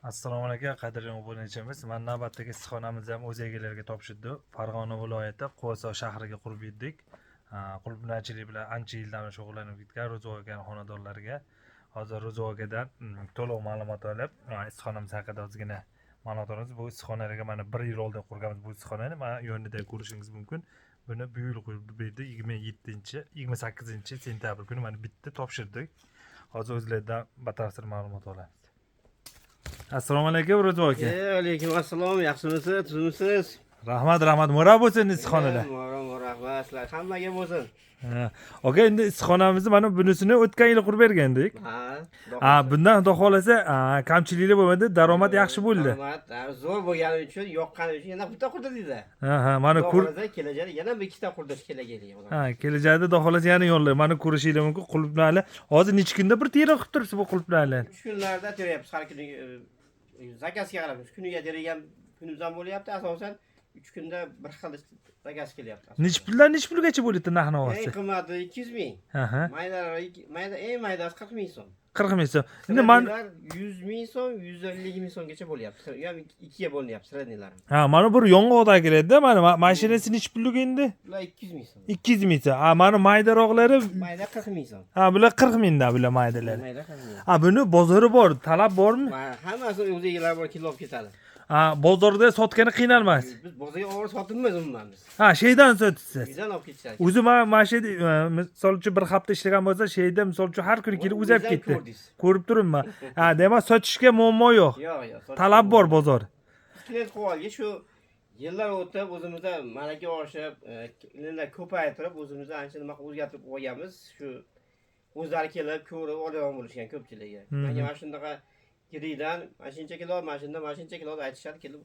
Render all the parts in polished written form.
Assalomu alaykum qadrli obunachilarimiz. Mana navbatdagi issiqxonamizni ham o'z egalariga topshirdi. Farg'ona viloyati Quvasoy shahriga qurib yetdik. Qulupnaychilik bilan ancha yildan shug'ullanib ketgan Ro'zg'or xonadonlariga hozir Ro'zg'ordan to'liq ma'lumot olib, issiqxonamiz haqida ozgina ma'lumot olamiz. Bu issiqxonaga mana 1 yil oldin qurganmiz bu issiqxonani. Mana yonida ko'rishingiz mumkin. Buni bu yil qo'yib berdi 28 sentyabr kuni mana bitta topshirdik. Hozir o'zlaridan batafsil ma'lumot olamiz. Assalomu alaykum Ro'zg'or aka. Alaykum assalom, yaxshimisiz, tuzimisiz? Rahmat, mo'ra bo'lsin issiqxonalar. Rahmat, sizlar hammaga bo'lsin. Aka, endi issiqxonamizni mana bunisini o'tgan yil qurib bergandik. Bundan xudo xolasa kamchiliklar bo'lmadi, daromad yaxshi bo'ldi. Daromad zo'r bo'lgani uchun, yoqqani uchun yana bitta qurdi deydi. Mana kelajakda yana bir ikkita qurdish kerak. Kelajakda xudo xolasa yana yo'llar. Mana ko'rishinglar mumkin qulupnaylar. Hozir necha kunda bir teri qilib turibsiz bu qulupnaylar? 3 kunlarda teryapmiz har kuni. Zakazga qarab, kuniga terigan kunimiz ham bo'lyapti, asosan 3 kunda bir xil zakaz kelyapti. Necha pulgacha bo'lyapti narx-navosi? Eng qimati 200 ming. Mayda eng maydasi 40 ming so'm. 40 ming so'm. Endi mana 100 ming so'm, 150 ming so'mgacha bo'lyapti. U ham ikkiga bo'linyapti sredniylari. Mana bir yong'oqdagilarda mana mashinasi necha pullik endi? Bular 200 ming so'm. 200 ming so'm. Mana maydaroqlari mayda 40 ming so'm. Bular 40 mingdan bular maydalar. Mayda 40 ming. Buni bozori bor, talab bormi? Hammasi o'z egalari bor, kilo olib ketadi. Bozorda sotgani qiynalmas. Biz bozorga olib sotmaymiz umuman biz. Sheydan sotasiz. Bizdan olib ketishadi. O'zi mana shu misol uchun bir hafta ishlagan bo'lsa, sheyda misol uchun har kuni kelib uzab ketdi. Ko'rib turibman. Demak, sotishga muammo yo'q. Yo'q. Talab bor bozor. Klient qo'yalga shu yillar o'tib o'zimizda malaka oshib, klientlar ko'paytirib, o'zimizda ancha nima o'zgartirib qo'yganmiz. Shu o'zlari kelib, ko'rib oladigan bo'lishgan ko'pchiligi. Menga mana shunaqa Kiridan mashincha kilo, mashincha kilo aytishadi kelib.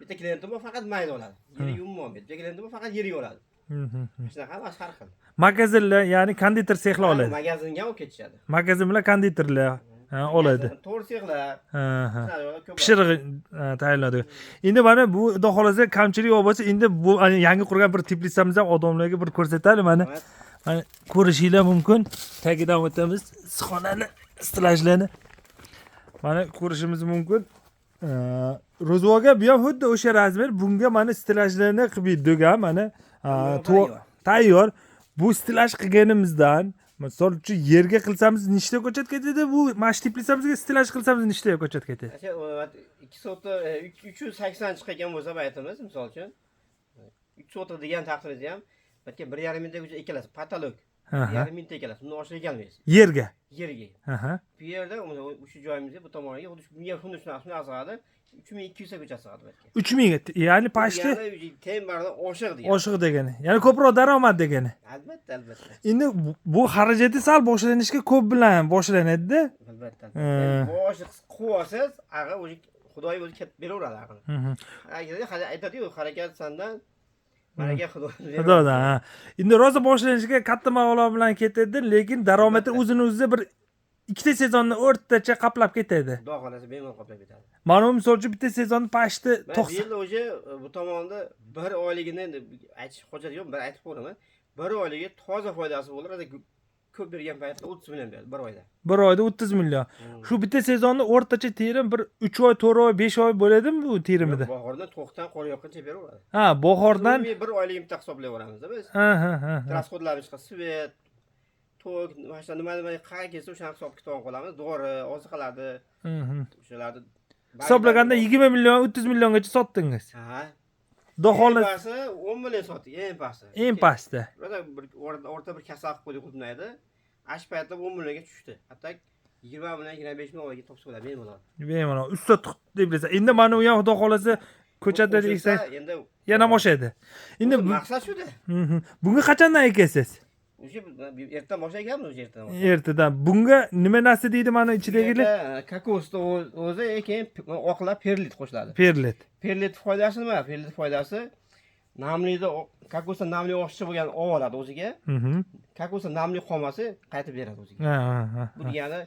Bitta klientim bor faqat mayda oladi. Yeri yummoq. Bitta klientim bor faqat yeri oladi. Shunaqa hamma har xil. Magazinlar, ya'ni konditer sexlar oladi. Magazinga olib ketishadi. Magazin bilan konditerlar oladi. To'r sexlar. Pishiriq tayyorlanadi. Endi mana bu xudo xolasa kamchilik bo'lsa, endi bu yangi qurgan bir teplitsamiz ham odamlarga bir ko'rsatadi mana. Mana ko'rishinglar mumkin. Tagidan o'tamiz. Issiqxonani, stilajlarni. Mana ko'rishimiz mumkin. Ro'zg'orga bu ham xuddi o'sha razmer. Bunga mana stilajlarni qilib berdik, mana tayyor. Bu stilaj qilganimizdan, misol uchun yerga qilsamiz nechta ko'chat ketadi? Bu mash teplisamizga stilaj qilsamiz nechta ko'chat ketadi? 2 so'ta 380 chiqgan bo'lsa aytamiz, misol uchun 3 so'ta degan taqdirda ham balki 1,5 mingta ekalasiz, patolog. 1,5 mingta ekalasiz. Uni oshirib egalmaysiz. Yerga. Bu yerda o'sha joyimizga bu tomonga xuddi shunday sig'adi. 3200 ta ko'chat sig'adi balki. 3000 ya'ni pashti tembardan oshiq degani. Oshiq degani. Ya'ni ko'proq daromad degani. Albatta. Endi bu xarajati sal boshlanishga ko'p bilan boshlanadi-da. Albatta. Boshi quvasiz, ag'a o'zi Xudoy o'zi ketib beraveradi ag'a. Aytadi-ku, harakat sandan Maraga Xudodan. Endi rosa boshlanishiga katta mablag' bilan ketadi, lekin daromadi o'zini-o'zi bir ikkita sezonni o'rtacha qaplab ketadi. Xudo xolasa bemalol qaplab ketadi. Mana misol uchun bitta sezonni pashti 90. Yil o'zi bu tomonda 1 oyligini aytish hojat yo'q, bir aytib qo'yaman. 1 oyligi toza foydasi bo'ladi. Ko'p bergan paytda 30 million beradi 1 oyda. 1 oyda 30 million. Shu bitta sezonni o'rtacha terim bir 3 oy, 4 oy, 5 oy bo'ladimi bu terimida? Bahordan to'qdan qor yoqqancha beraveradi. Bahordan 1 oyligini bitta hisoblayveramizda biz. Rasxodlarimiz chiqadi, svet, to'q, mana nima qayerga kelsa o'shani hisob kitob qilamiz. Dori, oziqalarni, o'shalarni hisoblaganda 20 million, 30 milliongacha sotdingiz. Do'xolasi 10 million sotdik, eng pasti. O'rta bir kasal qilib qo'ydik qulupnayda. Ash paytda 10 millionga tushdi. Hatto 20 million, 25 million oyga topsa bo'ladi bemalol. Usta deb bilsa. Endi mana u ham xudo xolasa ko'chatda eksa yana oshadi. Endi maqsad shuda. Bunga qachondan ekasiz? O'sha ertadan boshlaganmiz o'sha ertadan. Ertadan. Bunga nima narsa deydi mana ichidagilar? Kokosda o'zi keyin oqlab perlit qo'shiladi. Perlit foydasi nima? Perlit foydasi namlikda kokosda namlik oshchi bo'lgan oladi o'ziga. Kokosda namlik qolmasa qaytib beradi o'ziga. Bu degani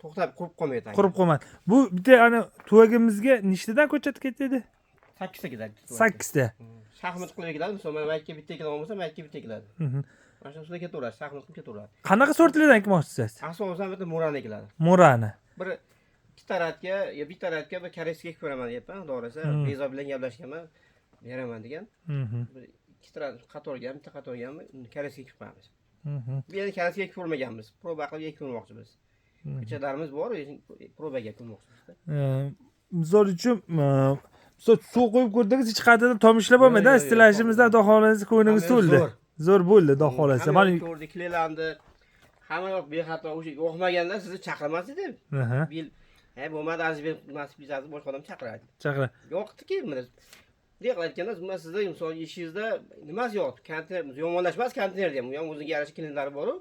to'xtab qurib qolmaydi. Qurib qolmaydi. Bu bitta ana tuvagimizga nechtadan ko'chat ketadi? 8 ta ketadi. 8 ta. Shaxmat qilib keladi. Misol mana maytga bitta keladi bo'lsa, maytga bitta keladi. Mana shunday ketaveradi, shaxmat qilib ketaveradi. Qanaqa sortlardan ekmoqchisiz? Asosan bitta Mo'rani keladi. Mo'rani. Bir taratga yo bitta taratga bir koreyskiga ko'raman deyapman. Xudo xohlasa, Bezo bilan gaplashganman. Beraman degan. Bir ikki tarat qatorga, bitta qatorga koreyskiga ko'ramiz. Bu yerda koreyskiga ko'rmaganmiz. Proba qilib ko'rmoqchimiz. Ko'chalarimiz bor, probaga ko'rmoqchimiz. Misol uchun suv qo'yib ko'rdingiz, hech qayerda tomishlab bo'lmadi. Istilashimizda Xudo xohlasa ko'nglingiz to'ldi. Zo'r bo'ldi, Xudo xohlasa. Mana ko'rdik, kilelandi. Hamma yoq bexato o'sha yo'qmaganda sizni chaqirmas edi. Bil, bo'lmadi, aziz bizasi boshqa odam chaqiradi. Yo'qdiki, mana Diyaq aytganda, sizda misol ishingizda nimasi yo'q? Konteyner yomonlashmas konteyner ham. U ham o'ziga yarasha kelinlari bor-ku.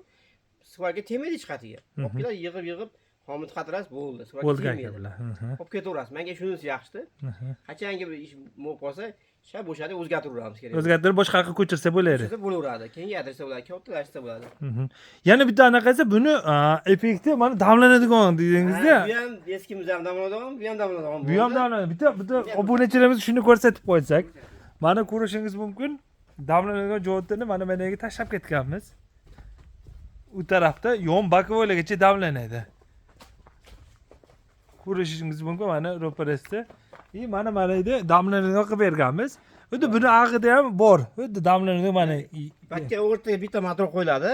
Sifatga temaydi hech qayerga. Opkilar yig'ib xomut qatirasiz bo'ldi. Sifatga temaydi. Hop ketaverasiz. Menga shunisi yaxshi-da. Qachonki bir ish bo'lib qolsa, sha bo'shadi o'zgartiramiz kerak. O'zgartirib boshqa yoqqa ko'chirsa bo'lar edi. Bo'laveradi. Kengaytirsa bo'ladi, kattalashsa bo'ladi. Yana bitta anaqasi buni effekti mana damlanadigan dedingizda. Bu ham eskimiz ham damlanadigan, bu ham damlanadigan. Bu ham damlanadi. Bitta obunachilarimiz shuni ko'rsatib qo'ysak, mana ko'rishingiz mumkin. Damlanadigan jo'tini mana yerga tashlab ketganmiz. U tarafda yon bakovoylargacha damlanadi. Ko'rishingiz mumkin mana ro'parasida. Mana edi damlanadigan qilib berganmiz. Xuddi buni ag'ida ham bor. Xuddi damlanadigan mana. Bakka o'rtaga bitta motor qo'yiladi.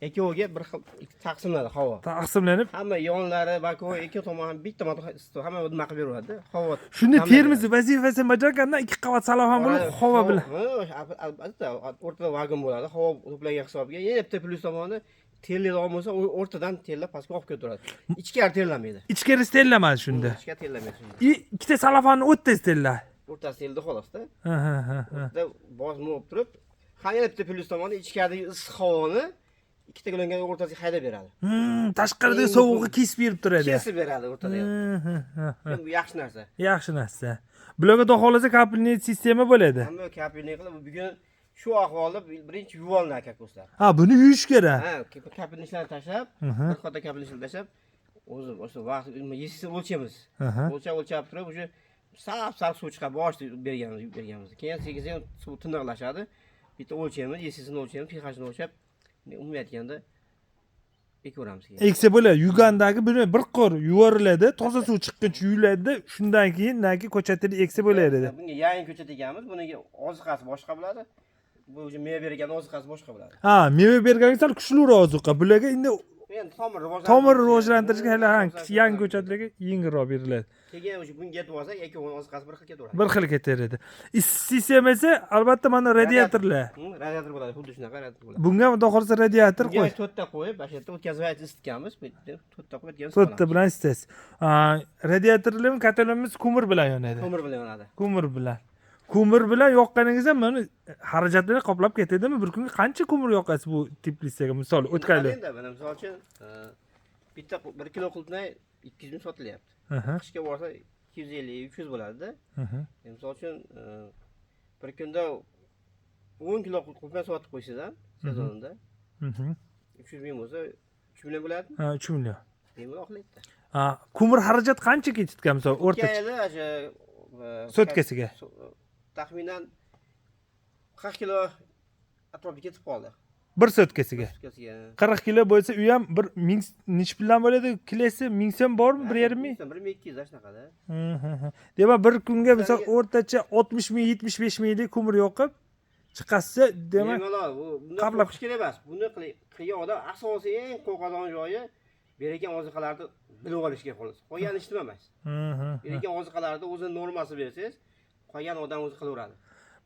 Ikkoviga bir xil taqsimlanadi havo. Taqsimlanib. Hamma yonlari bakovoy ikki tomon bitta motor hamma nima qilib beradi. Havo. Shuni termiz vazifasini bajarganda ikki qavat salofan bo'lib havo bilan. Albatta, o'rtada vagon bo'ladi. Havo to'plagan hisobiga. Yana bitta plyus tomoni terlaydigan bo'lsa, o'rtadan terlab pastga olib ketaveradi. Ichkari terlamaydi. Ichkarisi terlamadi shunda. Ichkari terlamaydi shunda. Ikkita salafanni o'rtasi terlar. O'rtasi terdi xolos-da. O'rtada bosma bo'lib turib, har bitta plyus tomoni ichkaridagi issiq havoni ikkita ko'langan o'rtasiga haydab beradi. Tashqaridagi sovuqni kesib berib turadi. Kesib beradi o'rtada. Bu yaxshi narsa. Yaxshi narsa. Bularga xudo xolasa kapilniy sistema bo'ladi. Hamma kapilniy qilib bugun shu ahvolda birinchi yuvoldi kakoslar. Ha, buni yuvish kerak. Ha, kapilniylarni tashlab, bir qator kapilniylarni tashlab, o'sha vaqt yesini o'lchaymiz. O'lchab turib, o'sha sap suv chiqib boshda berganmiz. Keyin sekin suv tiniqlashadi. Bitta o'lchaymiz, yesini o'lchaymiz, pH-ni o'lchab, umumiy aytganda ekaveramiz. Eksa bo'ladi. Yugandagi buni bir qor yuvoriladi, toza suv chiqquncha yuviladi, shundan keyin naki ko'chatini eksa bo'ladi. Bunga yangi ko'chat ekanmiz, buning oziqasi boshqa bo'ladi. Bu o'sha meva bergan oziqasi boshqa bo'ladi. Ha, meva berganga sal kuchliroq oziqa. Bularga endi tomir rivojlantirishga hali yangi ko'chatlarga yengilroq beriladi. Keyin o'sha bunga yetib olsa, ikkovining oziqasi bir xil ketaveradi. Bir xil ketaveradi. Isitish sistemasi albatta mana radiatorlar. Radiator bo'ladi, xuddi shunaqa radiator bo'ladi. Bunga xudo xolasa radiator qo'y. Bunga to'rtta qo'yib, o'sha yerda o'tkazib isitganmiz. To'rtta qo'yib o'tkazib. To'rtta bilan isitasiz. Radiatorlarimiz katalonimiz ko'mir bilan yonadi. Ko'mir bilan yonadi. Ko'mir bilan yoqqaningizda mana xarajatlarni qoplab ketadimi? Bir kunga qancha ko'mir yoqasiz bu teplitsaga? Misol o'tkazdi. Endi mana misol uchun bitta 1 kilo qulupnay 200 ming sotilyapti. Qishga borsa 250-300 bo'ladi-da. Misol uchun bir kunda 10 kilo qulupnay sotib qo'ysangiz sezonda 300 ming bo'lsa 3 million bo'ladi. Ha, 3 million. Bemalol oqlaydi. Ha, ko'mir xarajat qancha ketgan misol o'rtacha? O'sha sotkasiga taxminan 40 kilo atrofiga ketib qoldi. Bir sotkasiga. 40 kilo bo'lsa, u ham bir 1000 necha puldan bo'ladi? Kilosi 1000 so'm bormi? 1.5 ming? 1200 shunaqada. Demak, bir kunga misol o'rtacha 60 ming, 75 minglik ko'mir yoqib chiqasa, demak, qablab qish kerak emas. Buni qilgan odam asosiy eng qo'rqadigan joyi bergan oziqalarni bilib olishga xolos. Qolgan ish nima emas. Bergan oziqalarni o'zini normasi bersangiz, qolgan odam o'zi qilaveradi.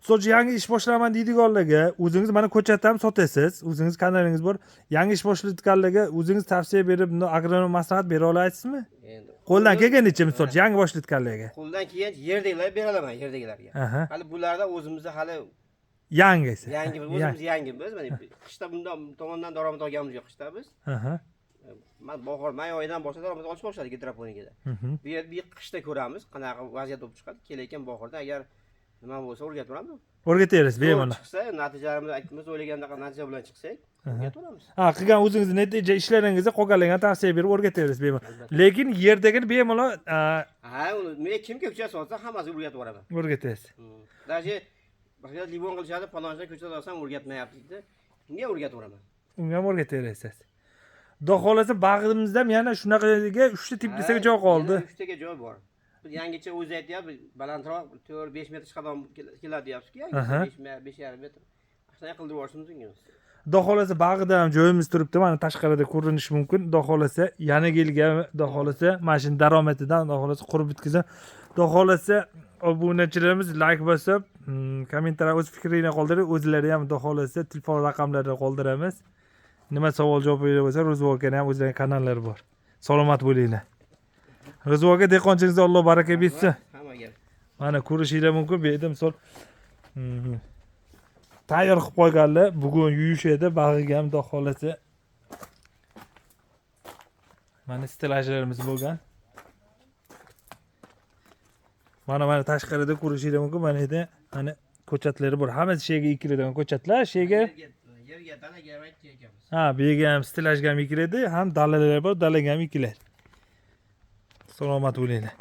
So'zi yangi ish boshlaman deydiganlarga, o'zingiz mana ko'chatda ham sotasiz, o'zingiz kanalingiz bor. Yangi ish boshlayotganlarga o'zingiz tavsiya berib, agronom maslahat bera olasizmi? Endi qo'ldan kelganicha misol yangi boshlayotganlarga. Qo'ldan kelgan yerdagilar bera olaman, yerdagilarga. Hali bularda o'zimizda hali yangisi. O'zimiz yangimiz. Mana qishda bundan tomondan daromad olganimiz yo'q qishda biz. Bahor, may oyidan boshlab daromad olish boshladik gidroponikada. Bu yerda qishda ko'ramiz, qanaqa vaziyat bo'lib chiqadi. Kelayotgan bahorda agar nima bo'lsa o'rgatamiz. O'rgatasiz bemalol. Chiqsa, natijalarimizni aytamiz, o'ylagandaqa natija bilan chiqsak, o'rgatamiz. Ha, qilgan o'zingiz natija ishlaringizga qolganlarga tavsiya berib o'rgatasiz bemalol. Lekin yerdagini bemalol men kim ko'cha solsa, hammasini o'rgatib boraman. O'rgatasiz. Dashi baxtga livon qilishadi, faloncha ko'chada olsam o'rgatmayapti dedi. Unga o'rgatib boraman. Unga ham o'rgatasiz. Xudo xolasa bag'rimizda ham yana shunaqaga 3 ta teplitsaga joy qoldi. 3 taga joy bor. Biz yangicha o'zi aytyapti, balandroq 4-5 metr chiqadigan keladi deyapsiz-ku, Aha. 5,5 metr. Shunday qildirib yuborishimiz mumkin. Xudo xolasa bag'ida ham joyimiz turibdi. Mana tashqarida ko'rinishi mumkin. Xudo xolasa yana kelgan, xudo xolasa mana shu daromadidan xudo xolasa qurib bitkazib. Xudo xolasa obunachilarimiz like bosib, kommentariy o'z fikringizni qoldirib, o'zlari ham xudo xolasa telefon raqamlarini qoldiramiz. Nima savol javoblar bo'lsa, Ro'zvoqani ham o'zlarining kanallari bor. Salomat bo'linglar. Ro'zvoqa dehqonchiligingizga Alloh baraka bersin. Hammaga. Mana ko'rishinglar mumkin. Bu yerda misol tayyor qilib qo'yganlar. Bugun yuyish edi, bag'iga ham xudo xolasa. Mana stilajlarimiz bo'lgan. Mana tashqarida ko'rishinglar mumkin. Mana yerda mana ko'chatlari bor. Hammasi shega ekiladigan ko'chatlar, shega. Yerga dalaga aytdik ekamiz. Ha, bu yerga ham stilajga ham ekiladi, ham dalalar bor, dalaga ham ekiladi. Salomat bo'linglar.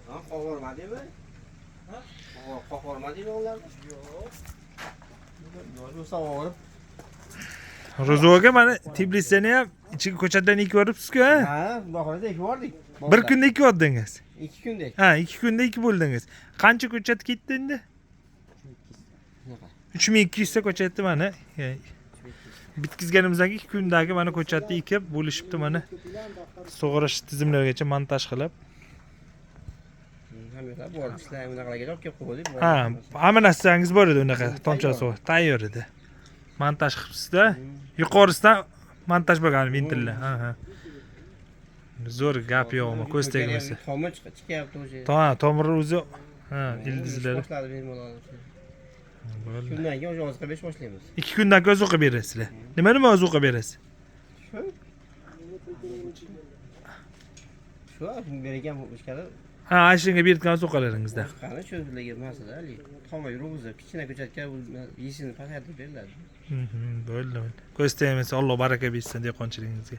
Ha, qo'g'ormadingmi? Ha? Qo'g'ormadingmi ularni? Yo'q. Yo'q, savol. Ro'zvoqa mana Tbilisini ham ichiga ko'chatdan ekib yuboribsiz-ku, ha? Ha, xudo xolasa ekib yubordik. Bir kunda ekib yordingiz. 2 kunda. Ha, 2 kunda ekib bo'ldingiz. Qancha ko'chat ketdi endi? 3200 ta ko'chatni mana bitkizganimizdan 2 kundagi mana ko'chatni ekib bo'lishibdi mana. Sug'orish tizimlarigacha montaj qilib. Hammalar bor, ishlar bunaqalarga olib kelib qo'ydik. Ha, hamma narsangiz bor edi unaqa, tomcha suv tayyor edi. Montaj qilibsiz-da. Yuqorisidan montaj bo'lgan ventillar. Ha. Zo'r gap yo'qmi, ko'z tegmasa. Tomir chiqyapti o'sha. Tomir o'zi ildizlari. Boshladi bemalol. Kundan keyin o'zi qilib boshlaymiz. 2 kundan keyin ozuqa berasizlar. Nima ozuqa berasiz? Shu bergan ishkari. Ha, ashunga bergan ozuqalaringizda. Qani cho'zilgan masala, tomir yurg'izib, kichkina ko'chatga yeyishini pasaytirib beriladi. Bo'ldi. Ko'z tegmasa Alloh baraka bersin dehqonchiligingizga.